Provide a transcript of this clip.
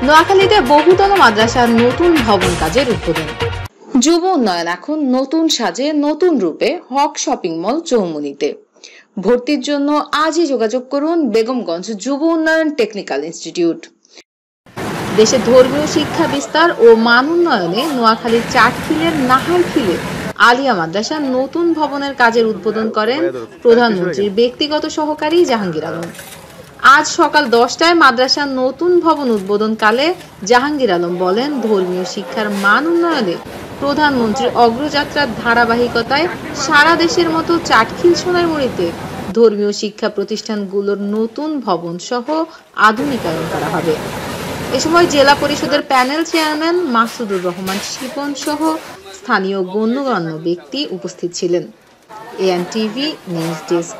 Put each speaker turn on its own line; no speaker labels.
নোয়াখালীতে বহুতল মাদ্রাসার নতুন ভবন কাজের উদ্বোধন। যুব উন্নয়ন এখন নতুন সাজে নতুন রূপে হক শপিং মল চৌমুহনীতে। ভর্তির জন্য আজই যোগাযোগ করুন বেগমগঞ্জ যুব উন্নয়ন টেকনিক্যাল ইনস্টিটিউট। দেশে ধর্মীয় শিক্ষা বিস্তার ও মান উন্নয়নে নোয়াখালীর চাটখিলের নাহারখিলে আলিয়া মাদ্রাসার নতুন ভবনের কাজের উদ্বোধন করেন প্রধানমন্ত্রীর ব্যক্তিগত সহকারী জাহাঙ্গীর আলম। আজ সকাল 10টায় মাদ্রাসার নতুন ভবন উদ্বোধনকালে জাহাঙ্গীর আলম বলেন, ধর্মীয় শিক্ষার মান উন্নয়নে প্রধানমন্ত্রীর অগ্রযাত্রার ধারাবাহিকতায় সারা দেশের মতো চাটখিল সোনারমুড়িতে ধর্মীয় শিক্ষা প্রতিষ্ঠানগুলোর নতুন ভবন সহ আধুনিকায়ন করা হবে। এ সময় জেলা পরিষদের প্যানেল চেয়ারম্যান মাসুদুর রহমান শিপন সহ স্থানীয় গণ্যমান্য ব্যক্তি উপস্থিত ছিলেন। এএনটিভি নিউজ ডেস্ক।